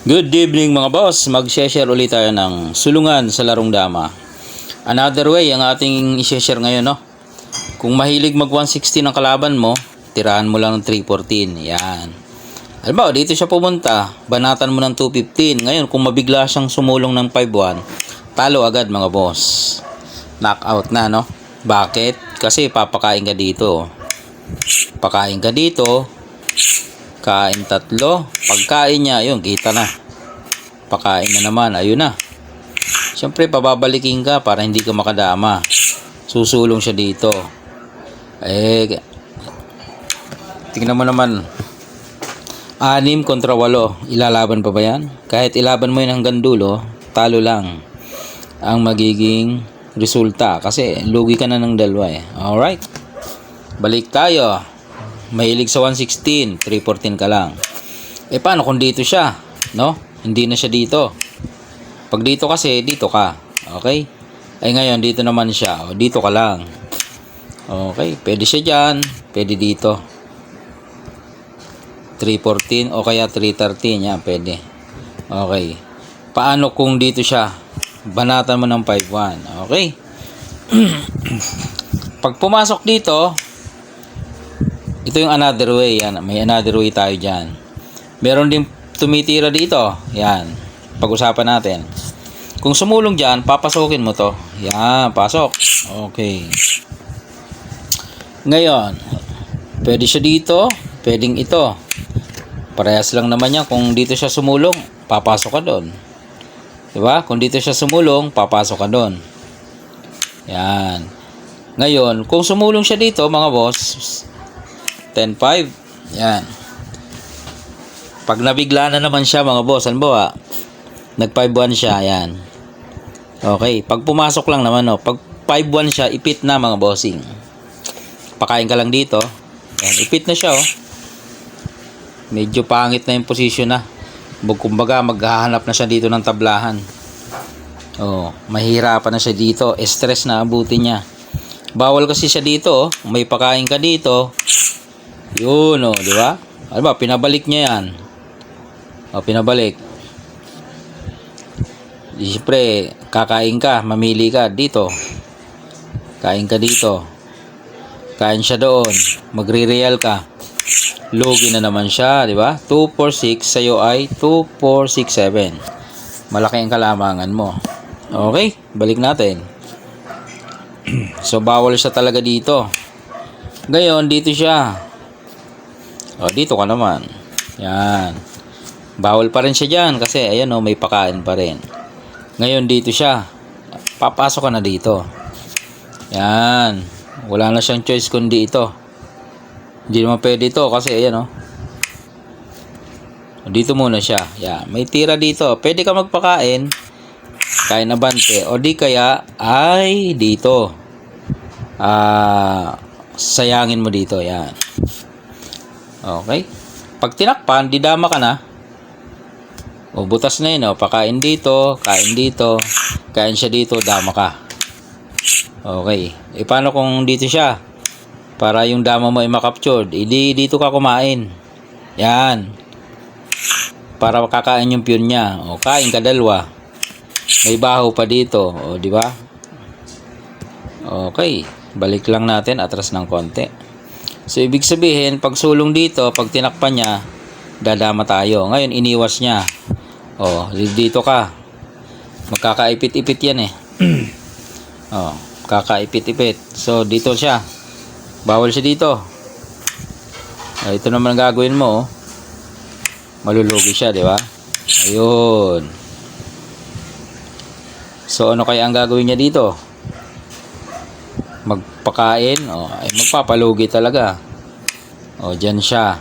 Good evening mga boss, mag-share ulit tayo ng sulungan sa larong dama. Another way ang ating i-share ngayon, no? Kung mahilig mag 160 ng kalaban mo, tirahan mo lang ng 314. Yan. Halimbawa, dito siya pumunta, banatan mo ng 215. Ngayon, kung mabigla siyang sumulong ng 51, talo agad mga boss. Knockout na, no? Bakit? Kasi papakain ka dito. Pakain ka dito, kain tatlo, pagkain niya, yun, kita na. Pakain na naman, ayun na. Siyempre, pababalikin ka para hindi ka makadama. Susulong siya dito. Tingnan mo naman. 6 kontra 8. Ilalaban pa ba yan? Kahit ilaban mo yun hanggang dulo, talo lang ang magiging resulta. Kasi lugi ka na ng dalawa eh. Alright. Balik tayo. Mahilig sa 116, 314 ka lang. Paano kung dito siya? No? Hindi na siya dito. Pag dito kasi, dito ka. Okay? Ngayon, dito naman siya. O, dito ka lang. Okay? Pwede siya dyan. Pwede dito. 314 o kaya 313. Yan, pwede. Okay. Paano kung dito siya? Banatan mo ng 5-1. Okay? Pag pumasok dito, ito yung another way. Yan. May another way tayo dyan. Meron din tumitira dito. Yan. Pag-usapan natin. Kung sumulong dyan, papasokin mo to. Yan. Pasok. Okay. Ngayon, pwede siya dito. Pwedeng ito. Parehas lang naman yan. Kung dito siya sumulong, papasok ka doon. Diba? Kung dito siya sumulong, papasok ka doon. Yan. Ngayon, kung sumulong siya dito, mga boss, 10-5. Yan. Pag nabigla na naman siya mga boss, halimbawa, nag-5-1 siya, yan. Okay. Pag pumasok lang naman, no, pag 5-1 siya, ipit na mga bossing. Pakain ka lang dito. Yan. Ipit na siya, oh. Medyo pangit na yung position na. Kumbaga, maghahanap na siya dito ng tablahan. Oh, mahirapan na siya dito. Stress na abutin niya. Bawal kasi siya dito, oh. May pakain ka dito. Yun, oh, di ba? Ano ba, pinabalik niya yan. O, pinabalik. Siyempre, kakain ka, mamili ka dito. Kain ka dito. Kain siya doon. Magre-real ka. Lugi na naman siya, di ba? 246 sa'yo ay 2467. Malaki ang kalamangan mo. Okay, balik natin. So, bawal siya talaga dito. Ngayon, dito siya. O, dito ka naman. Yan. Bawal pa rin siya dyan kasi, ayan o, may pakain pa rin. Ngayon, dito siya. Papasok ka na dito. Yan. Wala na siyang choice kundi ito. Hindi naman pwede ito kasi, ayan o. Dito muna siya. Yan. May tira dito. Pwede ka magpakain. Kain na bante. O di kaya, ay dito. Sayangin mo dito. Yan. Okay. Pag tinakpan, didama ka na. O, butas na yun. O, pakain dito, kain dito, kain siya dito, dama ka. Okay. Paano kung dito siya? Para yung dama mo ay makaptured. Dito ka kumain. Yan. Para kakain yung pure niya. O, kain ka dalawa. May baho pa dito. O, di ba? Okay. Balik lang natin. Atras ng konti. So, ibig sabihin, pag sulong dito, pag tinakpan niya, dadama tayo. Ngayon, iniwas niya. O, dito ka. Magkakaipit-ipit yan eh. O, kakaipit-ipit. So, dito siya. Bawal siya dito. Ito naman ang gagawin mo. Malulugi siya, di ba? Ayun. So, ano kaya ang gagawin niya dito? Magpakain, magpapalugi talaga. Dyan siya.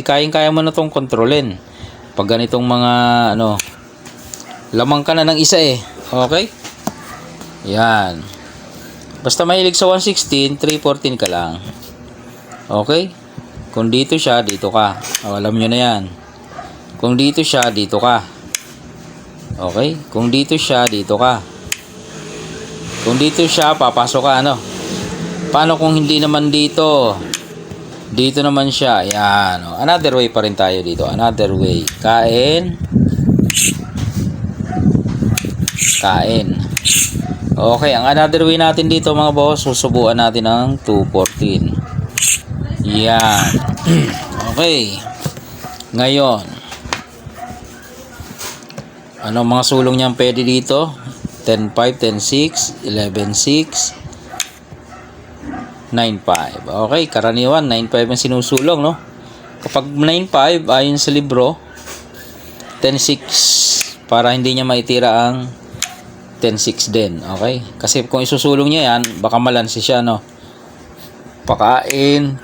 Kayang-kaya mo na itong kontrolin. Pag ganitong mga, lamang ka na ng isa eh. Okay? Yan. Basta mahilig sa 116, 314 ka lang. Okay? Kung dito siya, dito ka. Alam nyo na yan. Kung dito siya, dito ka. Okay? Kung dito siya, dito ka. Kung dito siya, papasok ka, Paano kung hindi naman dito? Dito naman siya. Yan. O, another way pa rin tayo dito. Another way. Kain. Kain. Okay. Ang another way natin dito mga boss, susubuan natin ng 214. Yan. Okay. Ngayon. Ano mga sulong niyang pwede dito? 10-5, 10-6, 11-6, 9-5. Okay, karaniwan 9-5 ang sinusulong, no? Kapag 9-5 ayon sa libro, 10-6 para hindi niya maitira ang 10-6 din. Okay? Kasi kung isusulong niya yan, baka malansi siya, no? Pakain.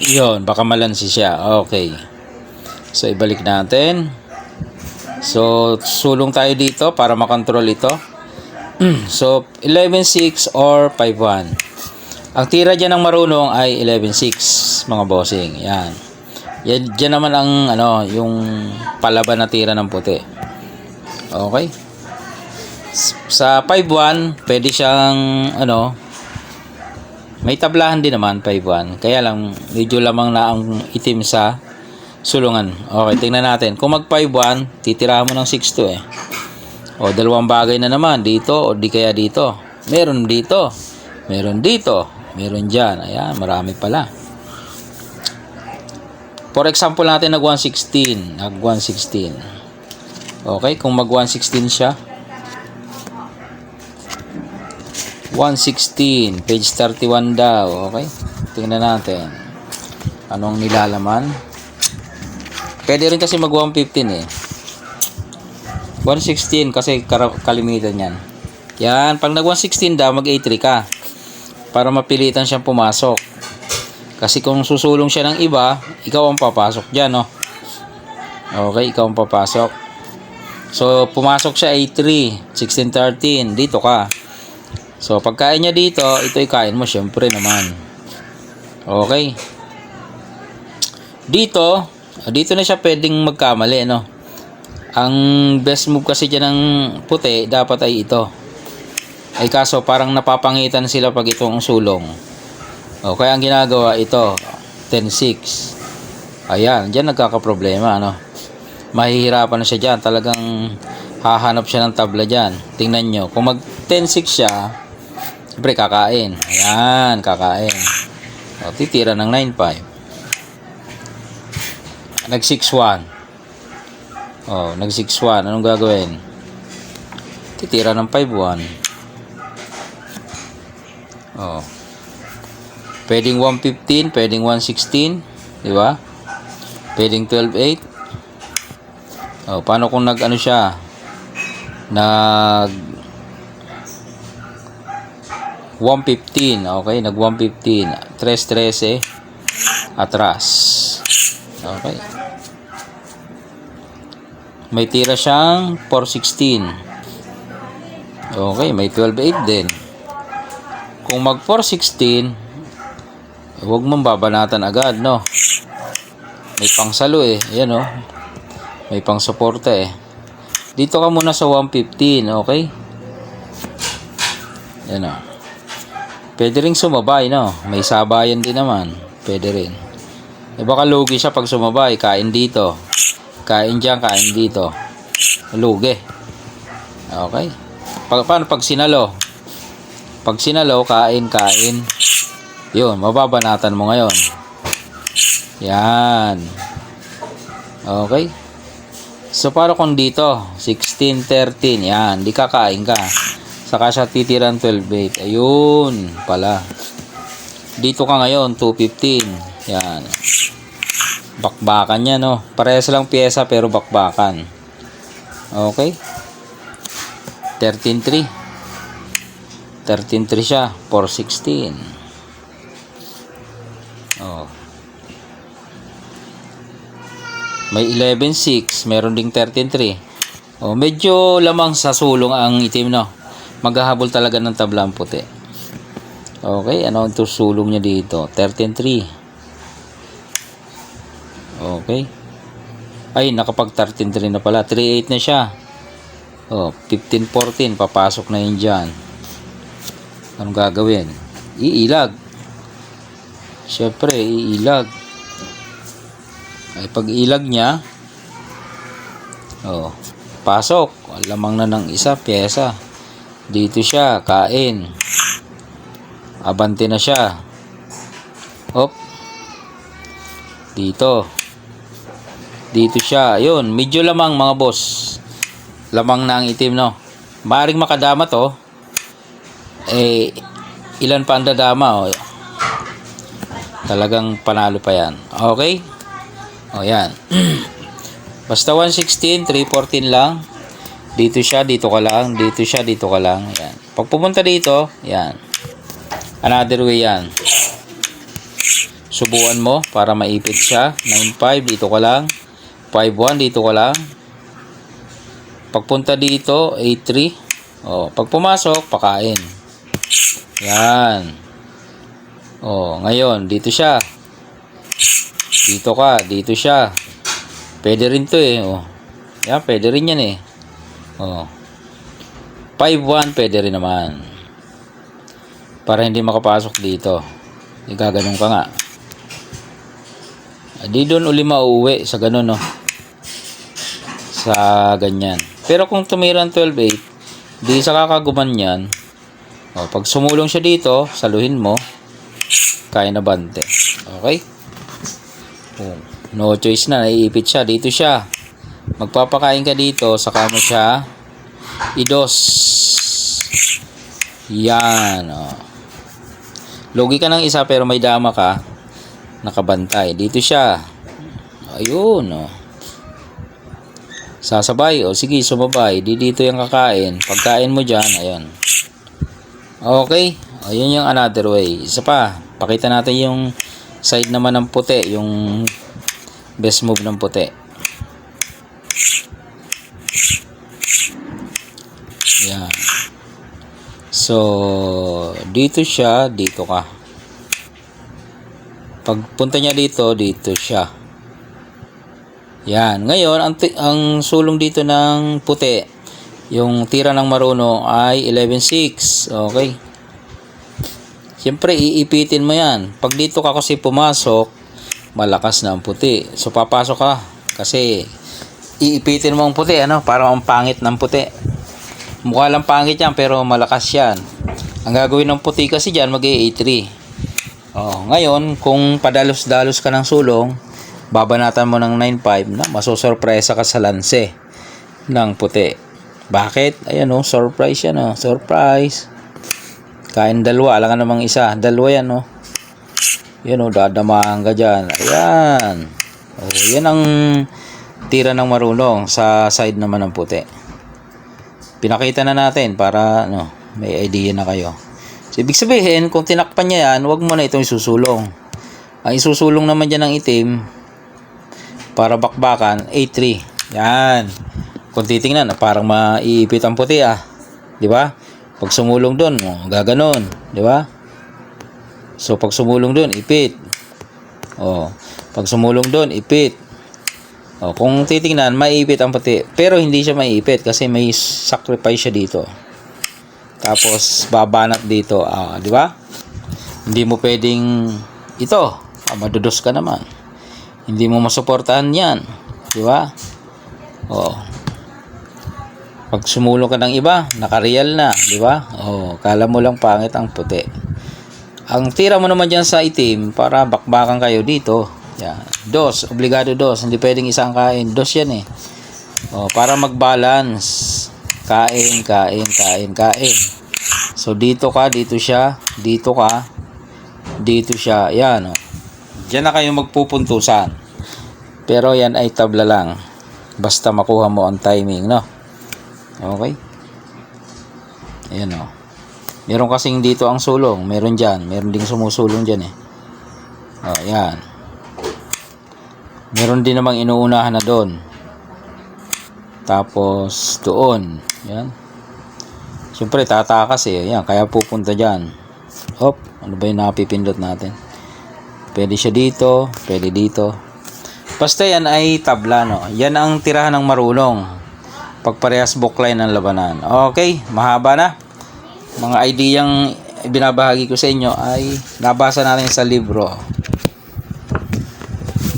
Yun, baka malansi siya. Okay. So, ibalik natin. So, sulong tayo dito para makontrol ito. So, 11-6 or 5-1. Ang tira dyan ng marunong ay 11-6, mga bossing. Yan. Dyan naman ang, yung palaban na tira ng puti. Okay. Sa 5-1, pwede siyang, may tablahan din naman, 5-1. Kaya lang, medyo lamang na ang itim sa sulungan. Okay, tingnan natin. Kung mag 5-1, titirahan mo ng 6-2 eh. O, dalawang bagay na naman. Dito o di kaya dito. Meron dito. Meron dito. Meron dyan. Ayan, marami pala. For example natin, nag-116. Nag-116. Okay, kung mag-116 siya. 116. Page 31 daw. Okay, tingnan natin. Anong nilalaman? Pwede rin kasi mag-115 eh. 116 kasi kalimitan yan. Yan, pag nag-116 daw, mag-A3 ka. Para mapilitan siyang pumasok. Kasi kung susulong siya ng iba, ikaw ang papasok dyan, no? Okay, ikaw ang papasok. So, pumasok siya A3, 16-13, dito ka. So, pagkain niya dito, ito'y kain mo, syempre naman. Okay. Dito na siya pwedeng magkamali, no? Ang best move kasi dyan ng puti, dapat ay ito. Ay kaso, parang napapangitan sila pag itong sulong. O, kaya ang ginagawa, ito, 10-6. Ayan, dyan nagkakaproblema, no? Mahihirapan na siya dyan. Talagang hahanap siya ng tabla dyan. Tingnan nyo. Kung mag 10-6 siya, siyempre kakain. Ayan, kakain. O, titira ng 9-5. Nag 6-1. Oh, nag 6-1. Anong gagawin? Titira ng 5-1. Oh. Pwedeng 115, pwedeng 116, di ba? Pwedeng 12-8. Oh, paano kung nag-ano siya? Nag 115, okay? Nag 115, 3-13 atras. Okay. May tira siyang 4-16. Okay, may 12-8 din. Kung mag 4-16, huwag mong babanatan agad, no? May pangsalo eh. Ayan, no? May pang suporta eh. Dito ka muna sa 115, okay? Ayan, no? Pwede rin sumabay, no? May sabayan din naman. Pwede rin. Eh baka lugi siya pag sumabay. Kain dito. Kain dyan, kain dito. Lugi. Okay. Paano pag sinalo? Pag sinalo, kain. Yun, mababanatan mo ngayon. Yan. Okay. So, paano kung dito? 16-13. Yan, di kakain ka. Saka siya titiran 12-8. Ayun, pala. Dito ka ngayon, 2-15. Yan. Bakbakan niya, no? Parehas lang pyesa pero bakbakan. Okay. 13-3. 13-3 siya. 4-16. Oh. May 11-6. Meron ding 13-3. Oh, medyo lamang sa sulong ang itim, no? Maghahabol talaga ng tabla ang puti. Okay. Ano ang sulong niya dito? 13-3. Okay. Ay, nakapag 13-3 na pala. 3-8 na siya. Oh, 15-14. Papasok na yun dyan. Anong gagawin? iilag. Syempre, iilag. Ay pag ilag niya, oh, pasok. Lamang na ng isa, pyesa. Dito siya, kain. Abante na siya. Hop. Dito. Dito siya. Ayun, medyo lamang mga boss. Lamang na ang itim, no? Maaring makadama to. Ilan pa ang dadama, oh. Talagang panalo pa yan. Okay? O, yan. Basta 116, 314 lang. Dito siya, dito ka lang. Dito siya, dito ka lang. Yan. Pag pumunta dito, yan. Another way yan. Subuan mo para maipit siya. 9.5, dito ka lang. 5.1, dito ka lang. Pagpunta dito, 8.3. O, pag pumasok, pakain. Yan. O, ngayon, dito siya. Dito ka, dito siya. Pwede rin to eh. O. Yan, pwede rin yan eh. O. 5.1, pwede rin naman. Para hindi makapasok dito. Igaganon ka nga. Di doon uli mauuwi sa ganun, no? Sa ganyan. Pero kung tumirang 12.8, di sa kakaguman yan. O, pag sumulong siya dito, saluhin mo. Kaya na bante. Okay? Oh, no choice na, naiipit siya. Dito siya. Magpapakain ka dito, saka mo siya idos. Yan. Oh. Logi ka ng isa pero may dama ka. Nakabantay. Dito siya. Ayun. Oh. Sasabay. O sige, sumabay. Dito yung kakain. Pagkain mo dyan, ayun. Okay. Ayun yung another way. Isa pa. Pakita natin yung side naman ng puti, yung best move ng puti. Yan. So, dito siya, dito ka. Pagpunta niya dito, dito siya. Yan. Ngayon, ang sulong dito ng puti, yung tira ng maruno ay 11.6. Okay. Siyempre, iipitin mo yan. Pag dito ka kasi pumasok, malakas na ang puti. So, papasok ka. Kasi, iipitin mo ang puti, ano? Para ang pangit ng puti. Mukha lang pangit yan, pero malakas yan. Ang gagawin ng puti kasi dyan, mag-A3. Oh, ngayon, kung padalos-dalos ka ng sulong, babanatan mo ng 9.5 na masosorpresa ka sa lanse ng puti. Bakit? Ayan o, surprise yan o. Surprise. Kain dalawa, alam ka namang isa. Dalawa yan, no? Yan, o, dadamahan ka dyan. Ayan. O, yan ang tira ng marunong sa side naman ng puti. Pinakita na natin para, ano, may idea na kayo. So, ibig sabihin, kung tinakpan niya yan, huwag mo na itong isusulong. Ang isusulong naman dyan ng itim, para bakbakan, A3. Yan. Kung titingnan, parang maiipit ang puti, ah. Di ba? Pag sumulong doon, gaganon, di ba? So pag sumulong doon, ipit. Oh, pag sumulong doon, ipit. Oh, kung titingnan, maiipit ang puti, pero hindi siya maiipit kasi may sacrifice siya dito. Tapos babanat dito, di ba? Hindi mo pwedeng ito, madudos ka naman. Hindi mo masuportahan 'yan, di ba? Oh. Pag sumulong ka ng iba, naka-real na, di ba? Oh, kala mo lang pangit ang puti. Ang tira mo naman diyan sa itim para bakbakan kayo dito. Yan. Dos, obligado dos, hindi pwedeng isang kain. Dos 'yan eh. Oh, para mag-balance. Kain, kain, kain, kain. So dito ka, dito siya, dito ka, dito siya. Yan, oh. Diyan na kayo magpupuntusan. Pero yan ay tabla lang. Basta makuha mo ang timing, no? Okay? Ayan, o. Meron kasing dito ang sulong. Meron dyan. Meron ding sumusulong dyan, eh. O, yan. Meron din namang inuunahan na doon. Tapos, doon. Yan. Siyempre, tatakas, eh. Yan, kaya pupunta dyan. Hop, ano ba yung napipindot natin? Pwede siya dito. Pwede dito. Basta yan ay tabla, no? Yan ang tirahan ng marunong. Pagparehas bookline ng labanan. Okay, mahaba na. Mga ideyang ibinabahagi ko sa inyo ay nabasa natin sa libro.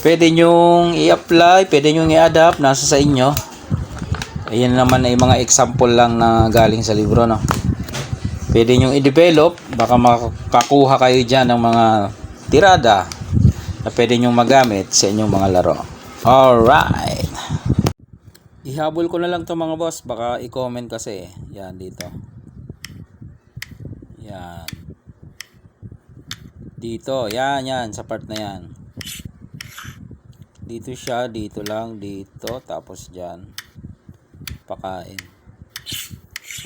Pwede nyong i-apply, pwede nyong i-adapt, nasa sa inyo. Ayan naman ay mga example lang na galing sa libro, no? Pwede nyong i-develop, baka makakuha kayo dyan ng mga tirada na pwede nyong magamit sa inyong mga laro. Alright. Ihabol ko na lang to mga boss, baka i-comment kasi. Yan dito. Yan. Dito, yan, sa part na yan. Dito siya, dito lang, dito, tapos dyan. Pakain.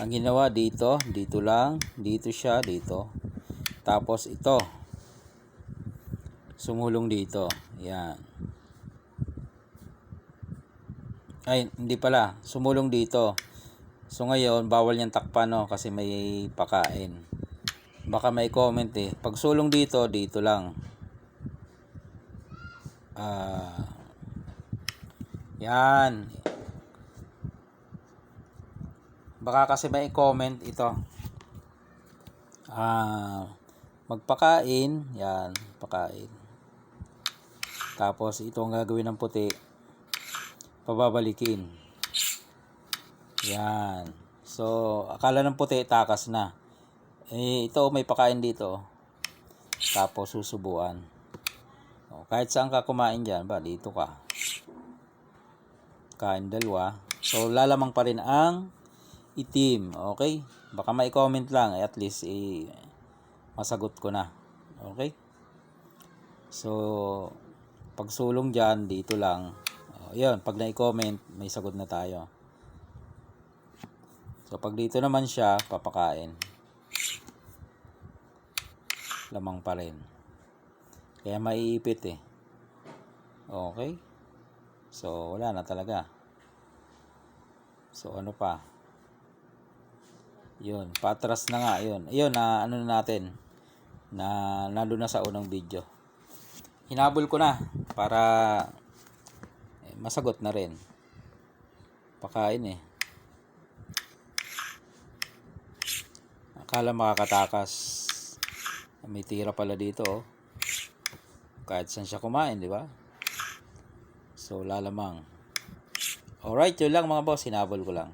Ang ginawa dito, dito lang, dito siya, dito. Tapos ito. Sumulong dito. Yan. Ay, hindi pala. Sumulong dito. So ngayon, bawal niyang takpan, no? Kasi may pakain. Baka may comment eh. Pag sulong dito, dito lang. Yan. Baka kasi may comment ito. Magpakain. Yan. Pakain. Tapos ito ang gagawin ng puti. Pababalikin. Yan. So, akala ng puti takas na. Eh, ito may pakain dito. Tapos susubuan. Kahit saan ka kumain dyan, ba? Dito ka. Kain dalawa. So, lalamang pa rin ang itim. Okay? Baka may comment lang. At least, masagot ko na. Okay? So, pag sulong dyan, dito lang. Yun, pag na-comment, may sagot na tayo. So, pag dito naman siya, papakain. Lamang pa rin. Kaya maiipit eh. Okay? So, wala na talaga. So, ano pa? Yun, patras na nga. Yun, na ano na natin. Nalo na sa unang video. Hinabol ko na para masagot na rin. Pakain eh. Akala makakatakas. May tira pala dito oh. Kahit saan siya kumain, di ba? So, lalamang. Alright, yun lang mga boss. Hinabol ko lang.